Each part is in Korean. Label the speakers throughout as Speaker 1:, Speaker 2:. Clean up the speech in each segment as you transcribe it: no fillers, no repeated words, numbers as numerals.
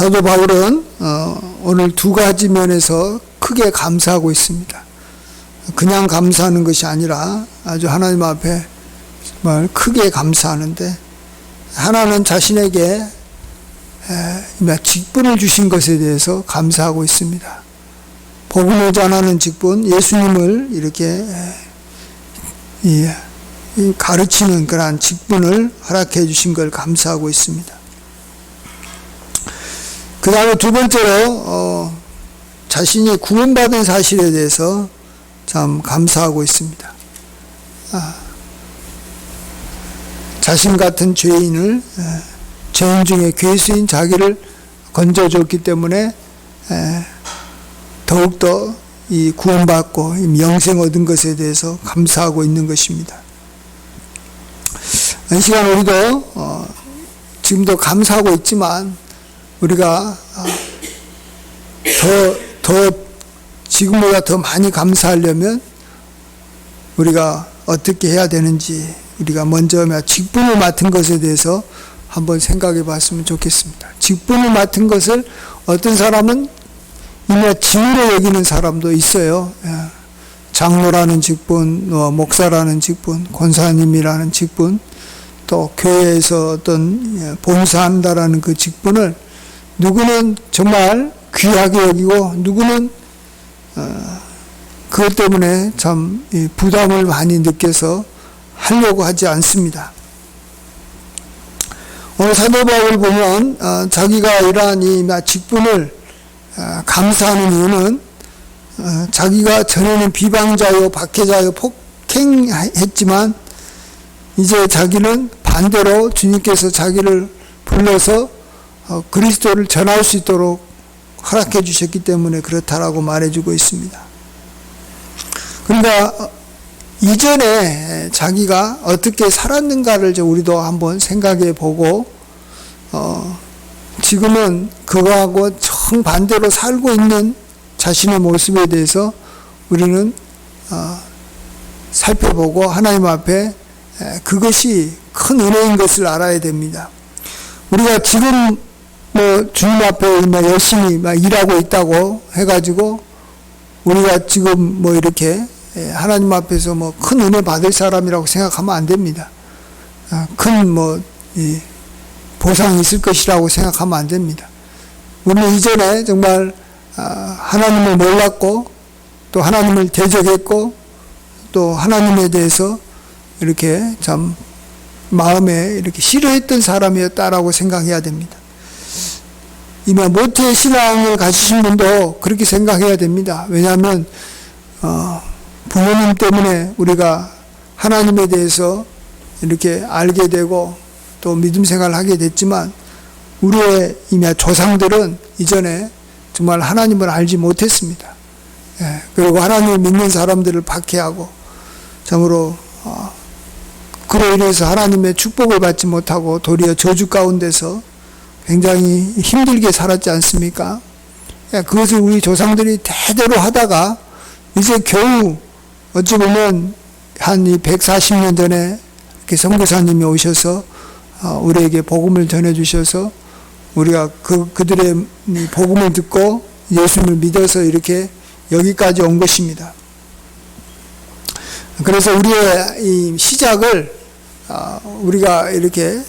Speaker 1: 사도 바울은 오늘 두 가지 면에서 크게 감사하고 있습니다. 그냥 감사하는 것이 아니라 아주 하나님 앞에 정말 크게 감사하는데, 하나는 자신에게 직분을 주신 것에 대해서 감사하고 있습니다. 복음을 전하는 직분, 예수님을 이렇게 가르치는 그러한 직분을 허락해 주신 걸 감사하고 있습니다. 그 다음에 두 번째로 자신이 구원받은 사실에 대해서 참 감사하고 있습니다. 자신 같은 죄인 중에 괴수인 자기를 건져줬기 때문에 더욱더 이 구원받고 영생 얻은 것에 대해서 감사하고 있는 것입니다. 이 시간 우리도 지금도 감사하고 있지만 우리가 지금보다 더 많이 감사하려면 우리가 어떻게 해야 되는지, 우리가 먼저 직분을 맡은 것에 대해서 한번 생각해 봤으면 좋겠습니다. 직분을 맡은 것을 어떤 사람은 이미 짐으로 여기는 사람도 있어요. 장로라는 직분, 목사라는 직분, 권사님이라는 직분, 또 교회에서 어떤 봉사한다라는 그 직분을 누구는 정말 귀하게 여기고 누구는 그것 때문에 참 부담을 많이 느껴서 하려고 하지 않습니다. 오늘 사도 바울을 보면 자기가 이러한 이 직분을 감사하는 이유는 자기가 전에는 비방자요, 박해자요, 폭행했지만 이제 자기는 반대로 주님께서 자기를 불러서 그리스도를 전할 수 있도록 허락해 주셨기 때문에 그렇다라고 말해주고 있습니다. 그러니까 이전에 자기가 어떻게 살았는가를 우리도 한번 생각해 보고 지금은 그거하고 정반대로 살고 있는 자신의 모습에 대해서 우리는 살펴보고 하나님 앞에 그것이 큰 은혜인 것을 알아야 됩니다. 우리가 지금 주님 앞에 열심히 일하고 있다고 해가지고 우리가 지금 이렇게 하나님 앞에서 큰 은혜 받을 사람이라고 생각하면 안 됩니다. 큰 보상이 있을 것이라고 생각하면 안 됩니다. 우리는 이전에 정말 하나님을 몰랐고 또 하나님을 대적했고 또 하나님에 대해서 이렇게 참 마음에 이렇게 싫어했던 사람이었다라고 생각해야 됩니다. 이미 모태 신앙을 가지신 분도 그렇게 생각해야 됩니다. 왜냐하면 부모님 때문에 우리가 하나님에 대해서 이렇게 알게 되고 또 믿음 생활을 하게 됐지만 우리의 이미 조상들은 이전에 정말 하나님을 알지 못했습니다. 그리고 하나님을 믿는 사람들을 박해하고 참으로 그로 인해서 하나님의 축복을 받지 못하고 도리어 저주 가운데서 굉장히 힘들게 살았지 않습니까? 그것을 우리 조상들이 대대로 하다가 이제 겨우 어찌 보면 한 140년 전에 이렇게 선교사님이 오셔서 우리에게 복음을 전해주셔서 우리가 그들의 복음을 듣고 예수님을 믿어서 이렇게 여기까지 온 것입니다. 그래서 우리의 이 시작을 우리가 이렇게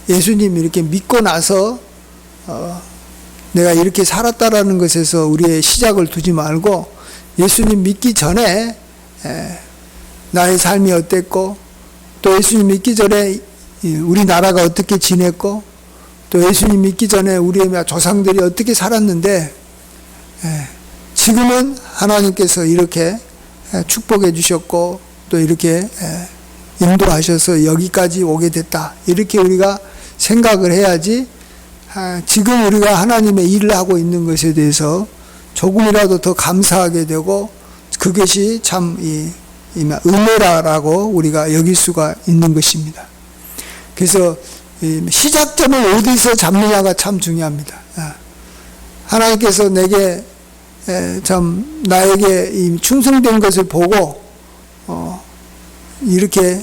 Speaker 1: 예수님 이렇게 믿고 나서 내가 이렇게 살았다라는 것에서 우리의 시작을 두지 말고 예수님 믿기 전에 나의 삶이 어땠고 또 예수님 믿기 전에 우리나라가 어떻게 지냈고 또 예수님 믿기 전에 우리의 조상들이 어떻게 살았는데 지금은 하나님께서 이렇게 축복해 주셨고 또 이렇게 인도하셔서 여기까지 오게 됐다. 이렇게 우리가 생각을 해야지 지금 우리가 하나님의 일을 하고 있는 것에 대해서 조금이라도 더 감사하게 되고 그것이 참 은혜라고 우리가 여길 수가 있는 것입니다. 그래서 시작점을 어디서 잡느냐가 참 중요합니다. 하나님께서 내게 참 나에게 충성된 것을 보고 이렇게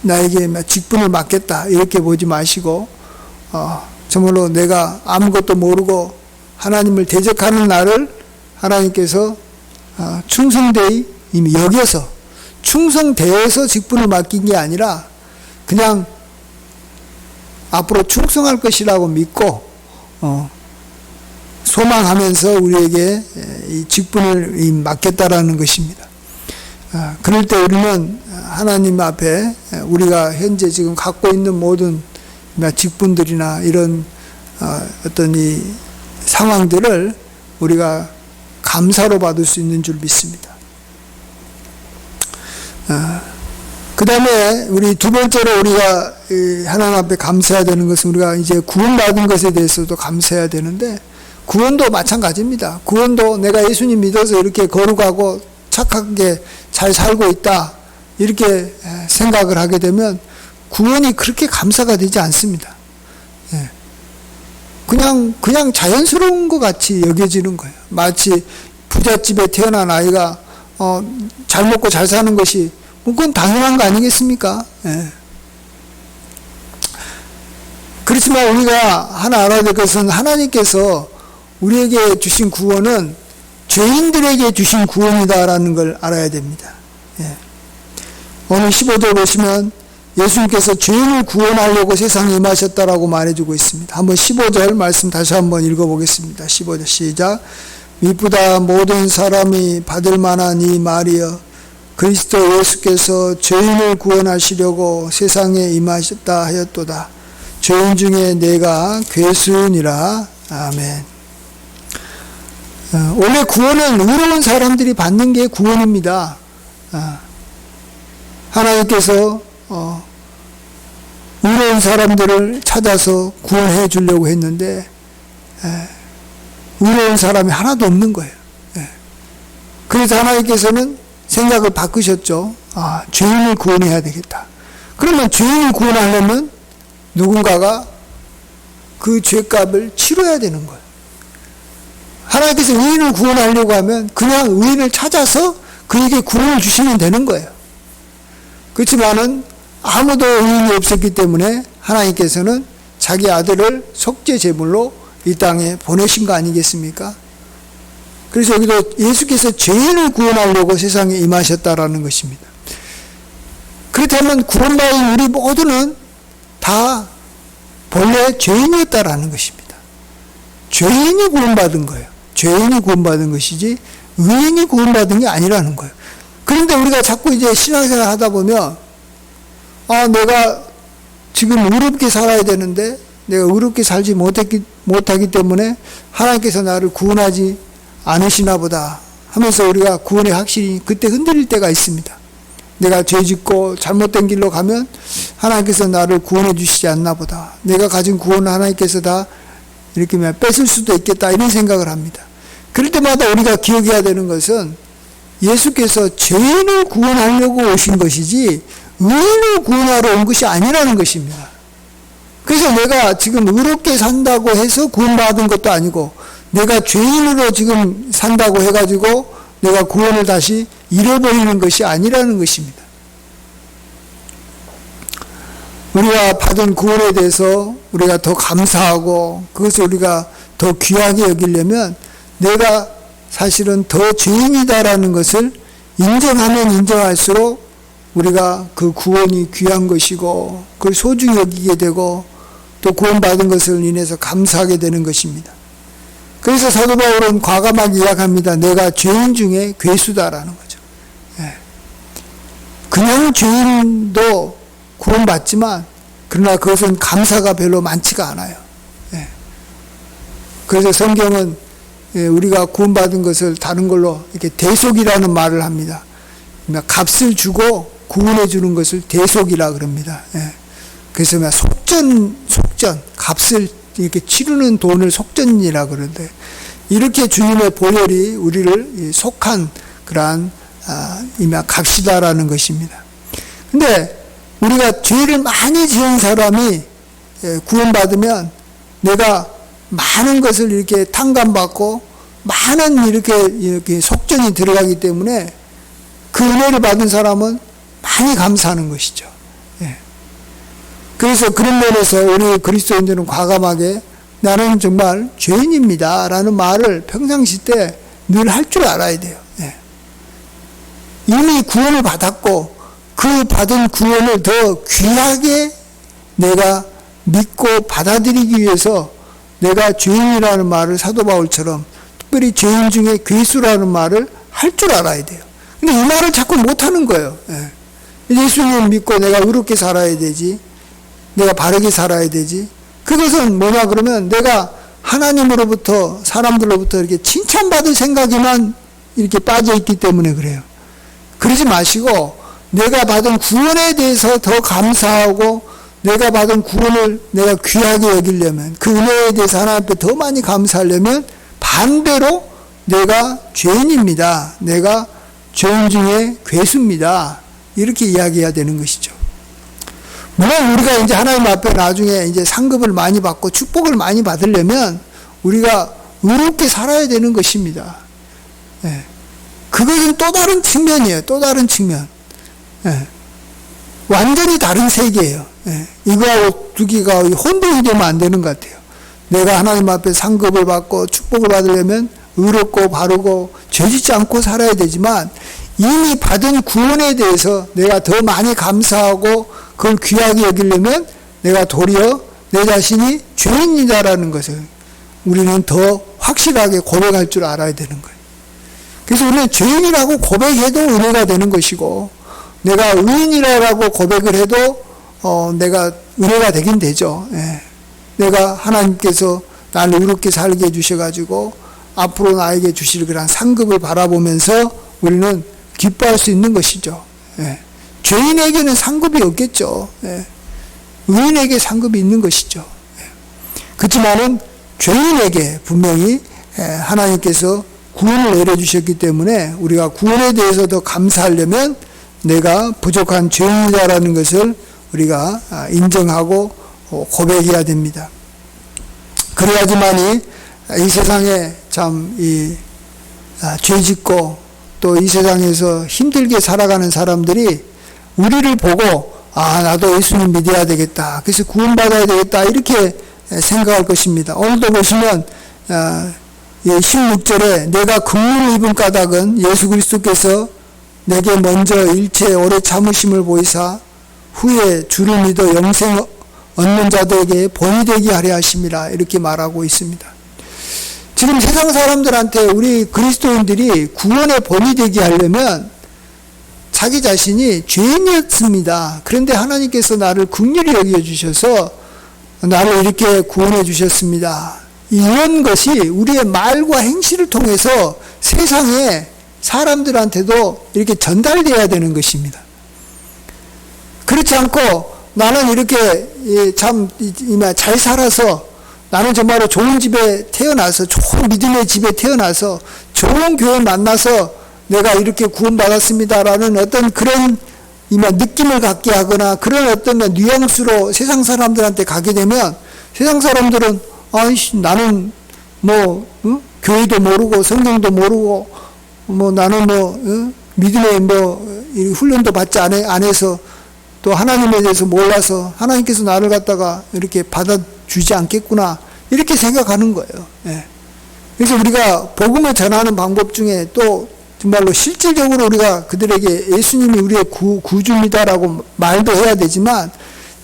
Speaker 1: 나에게 직분을 맡겠다 이렇게 보지 마시고 정말로 내가 아무것도 모르고 하나님을 대적하는 나를 하나님께서 충성되이 이미 여겨서 충성되어서 직분을 맡긴 게 아니라 그냥 앞으로 충성할 것이라고 믿고 소망하면서 우리에게 이 직분을 맡겼다라는 것입니다. 그럴 때 우리는 하나님 앞에 우리가 현재 지금 갖고 있는 모든 직분들이나 이런 어떤 이 상황들을 우리가 감사로 받을 수 있는 줄 믿습니다. 그 다음에 우리 두 번째로 우리가 하나님 앞에 감사해야 되는 것은 우리가 이제 구원받은 것에 대해서도 감사해야 되는데 구원도 마찬가지입니다. 구원도 내가 예수님 믿어서 이렇게 거룩하고 착하게 잘 살고 있다 이렇게 생각을 하게 되면 구원이 그렇게 감사가 되지 않습니다. 그냥 자연스러운 것 같이 여겨지는 거예요. 마치 부잣집에 태어난 아이가 잘 먹고 잘 사는 것이 그건 당연한 거 아니겠습니까? 그렇지만 우리가 하나 알아야 될 것은 하나님께서 우리에게 주신 구원은 죄인들에게 주신 구원이다라는 걸 알아야 됩니다. 오늘 15절 보시면 예수님께서 죄인을 구원하려고 세상에 임하셨다라고 말해주고 있습니다. 한번 15절 말씀 다시 한번 읽어보겠습니다. 15절 시작. 미쁘다 모든 사람이 받을 만한 이 말이여 그리스도 예수께서 죄인을 구원하시려고 세상에 임하셨다 하였도다. 죄인 중에 내가 괴수니라. 아멘. 원래 구원은 의로운 사람들이 받는 게 구원입니다. 하나님께서 의로운 사람들을 찾아서 구원해 주려고 했는데 의로운 사람이 하나도 없는 거예요. 그래서 하나님께서는 생각을 바꾸셨죠. 죄인을 구원해야 되겠다. 그러면 죄인을 구원하려면 누군가가 그 죄값을 치러야 되는 거예요. 하나님께서 의인을 구원하려고 하면 그냥 의인을 찾아서 그에게 구원을 주시면 되는 거예요. 그렇지만은 아무도 의인이 없었기 때문에 하나님께서는 자기 아들을 속죄 제물로 이 땅에 보내신 거 아니겠습니까? 그래서 여기도 예수께서 죄인을 구원하려고 세상에 임하셨다라는 것입니다. 그렇다면 구원받은 우리 모두는 다 본래 죄인이었다라는 것입니다. 죄인이 구원받은 거예요. 죄인이 구원받은 것이지 의인이 구원받은 게 아니라는 거예요. 그런데 우리가 자꾸 이제 신앙생활 하다 보면 내가 지금 의롭게 살아야 되는데 내가 의롭게 살지 못하기 때문에 하나님께서 나를 구원하지 않으시나 보다 하면서 우리가 구원의 확신이 그때 흔들릴 때가 있습니다. 내가 죄짓고 잘못된 길로 가면 하나님께서 나를 구원해 주시지 않나 보다. 내가 가진 구원을 하나님께서 다 이렇게 뺏을 수도 있겠다 이런 생각을 합니다. 그럴 때마다 우리가 기억해야 되는 것은 예수께서 죄인을 구원하려고 오신 것이지 의인을 구원하러 온 것이 아니라는 것입니다. 그래서 내가 지금 의롭게 산다고 해서 구원받은 것도 아니고 내가 죄인으로 지금 산다고 해가지고 내가 구원을 다시 잃어버리는 것이 아니라는 것입니다. 우리가 받은 구원에 대해서 우리가 더 감사하고 그것을 우리가 더 귀하게 여기려면 내가 사실은 더 죄인이다라는 것을 인정하면 인정할수록 우리가 그 구원이 귀한 것이고 그걸 소중히 여기게 되고 또 구원받은 것을 인해서 감사하게 되는 것입니다. 그래서 사도 바울은 과감하게 이야기합니다. 내가 죄인 중에 괴수다라는 거죠. 그냥 죄인도 구원받지만 그러나 그것은 감사가 별로 많지가 않아요. 그래서 성경은 우리가 구원받은 것을 다른 걸로 이렇게 대속이라는 말을 합니다. 값을 주고 구원해 주는 것을 대속이라 그럽니다. 그래서 속전, 값을 이렇게 치르는 돈을 속전이라 그러는데 이렇게 주님의 보혈이 우리를 속한 그러한 값이다라는 것입니다. 근데 우리가 죄를 많이 지은 사람이 구원받으면 내가 많은 것을 이렇게 탕감받고 많은 이렇게 속전이 들어가기 때문에 그 은혜를 받은 사람은 많이 감사하는 것이죠. 그래서 그런 면에서 우리 그리스도인들은 과감하게 나는 정말 죄인입니다 라는 말을 평상시 때 늘 할 줄 알아야 돼요. 예. 이미 구원을 받았고 그 받은 구원을 더 귀하게 내가 믿고 받아들이기 위해서 내가 죄인이라는 말을 사도 바울처럼 특별히 죄인 중에 괴수라는 말을 할 줄 알아야 돼요. 근데 이 말을 자꾸 못하는 거예요. 예. 예수님을 믿고 내가 의롭게 살아야 되지, 내가 바르게 살아야 되지. 그것은 뭐냐 그러면 내가 하나님으로부터 사람들로부터 이렇게 칭찬받을 생각에만 이렇게 빠져 있기 때문에 그래요. 그러지 마시고 내가 받은 구원에 대해서 더 감사하고 내가 받은 구원을 내가 귀하게 여기려면 그 은혜에 대해서 하나님 앞에 더 많이 감사하려면 반대로 내가 죄인입니다. 내가 죄인 중에 괴수입니다. 이렇게 이야기해야 되는 것이죠. 물론 우리가 이제 하나님 앞에 나중에 이제 상급을 많이 받고 축복을 많이 받으려면 우리가 의롭게 살아야 되는 것입니다. 예. 그것은 또 다른 측면이에요. 또 다른 측면. 예. 완전히 다른 세계예요. 예. 이거하고 두 개가 혼동이 되면 안 되는 것 같아요. 내가 하나님 앞에 상급을 받고 축복을 받으려면 의롭고 바르고 죄짓지 않고 살아야 되지만 이미 받은 구원에 대해서 내가 더 많이 감사하고 그걸 귀하게 여기려면 내가 도리어 내 자신이 죄인이다라는 것을 우리는 더 확실하게 고백할 줄 알아야 되는 거예요. 그래서 우리는 죄인이라고 고백해도 은혜가 되는 것이고 내가 의인이라고 고백을 해도 내가 은혜가 되긴 되죠. 예. 내가 하나님께서 나를 의롭게 살게 해주셔가지고 앞으로 나에게 주실 그런 상급을 바라보면서 우리는 기뻐할 수 있는 것이죠. 예. 죄인에게는 상급이 없겠죠. 예. 의인에게 상급이 있는 것이죠. 예. 그렇지만은 죄인에게 분명히 하나님께서 구원을 내려주셨기 때문에 우리가 구원에 대해서 더 감사하려면 내가 부족한 죄인이다라는 것을 우리가 인정하고 고백해야 됩니다. 그래야지만이 이 세상에 참 죄짓고 또 이 세상에서 힘들게 살아가는 사람들이 우리를 보고 나도 예수님 믿어야 되겠다. 그래서 구원받아야 되겠다. 이렇게 생각할 것입니다. 오늘도 보시면 16절에 내가 긍휼을 입은 까닭은 예수 그리스도께서 내게 먼저 일체 오래 참으심을 보이사 후에 주를 믿어 영생 얻는 자들에게 본이 되게 하려 하심이라 이렇게 말하고 있습니다. 지금 세상 사람들한테 우리 그리스도인들이 구원의 본이 되게 하려면 자기 자신이 죄인이었습니다. 그런데 하나님께서 나를 긍휼히 여겨주셔서 나를 이렇게 구원해 주셨습니다. 이런 것이 우리의 말과 행실을 통해서 세상에 사람들한테도 이렇게 전달돼야 되는 것입니다. 그렇지 않고 나는 이렇게 참 잘 살아서 나는 정말로 좋은 집에 태어나서 좋은 믿음의 집에 태어나서 좋은 교회 만나서 내가 이렇게 구원받았습니다라는 어떤 그런 느낌을 갖게 하거나 그런 어떤 뉘앙스로 세상 사람들한테 가게 되면 세상 사람들은 나는 교회도 모르고 성경도 모르고 나는 믿음의 훈련도 받지 안 해서 또 하나님에 대해서 몰라서 하나님께서 나를 갖다가 이렇게 받아주지 않겠구나 이렇게 생각하는 거예요. 예. 그래서 우리가 복음을 전하는 방법 중에 또 정말로 실질적으로 우리가 그들에게 예수님이 우리의 구주입니다라고 말도 해야 되지만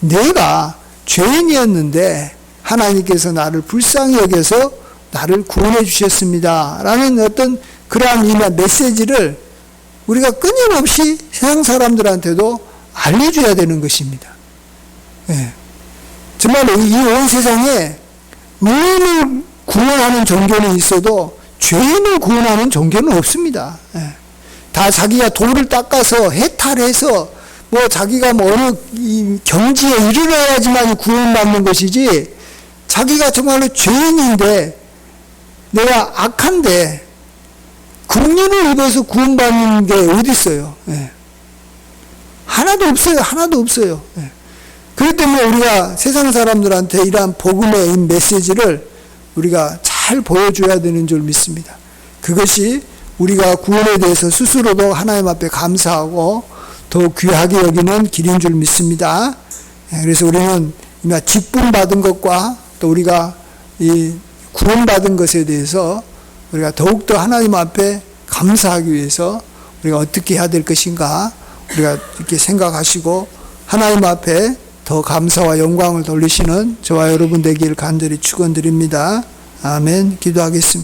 Speaker 1: 내가 죄인이었는데 하나님께서 나를 불쌍히 여겨서 나를 구원해 주셨습니다 라는 어떤 그러한 메시지를 우리가 끊임없이 세상 사람들한테도 알려줘야 되는 것입니다. 예. 정말로 이 온 세상에 의인을 구원하는 종교는 있어도 죄인을 구원하는 종교는 없습니다. 예. 다 자기가 돌을 닦아서 해탈해서 자기가 어느 경지에 이르러야지만 구원받는 것이지 자기가 정말로 죄인인데 내가 악한데 긍휼을 입어서 구원받는 게 어디 있어요? 예. 하나도 없어요. 하나도 없어요. 예. 그렇기 때문에 우리가 세상 사람들한테 이러한 복음의 메시지를 우리가 잘 보여줘야 되는 줄 믿습니다. 그것이 우리가 구원에 대해서 스스로도 하나님 앞에 감사하고 더 귀하게 여기는 길인 줄 믿습니다. 그래서 우리는 이미 직분 받은 것과 또 우리가 이 구원받은 것에 대해서 우리가 더욱더 하나님 앞에 감사하기 위해서 우리가 어떻게 해야 될 것인가 우리가 이렇게 생각하시고 하나님 앞에 더 감사와 영광을 돌리시는 저와 여러분 되기를 간절히 축원드립니다. 아멘. 기도하겠습니다.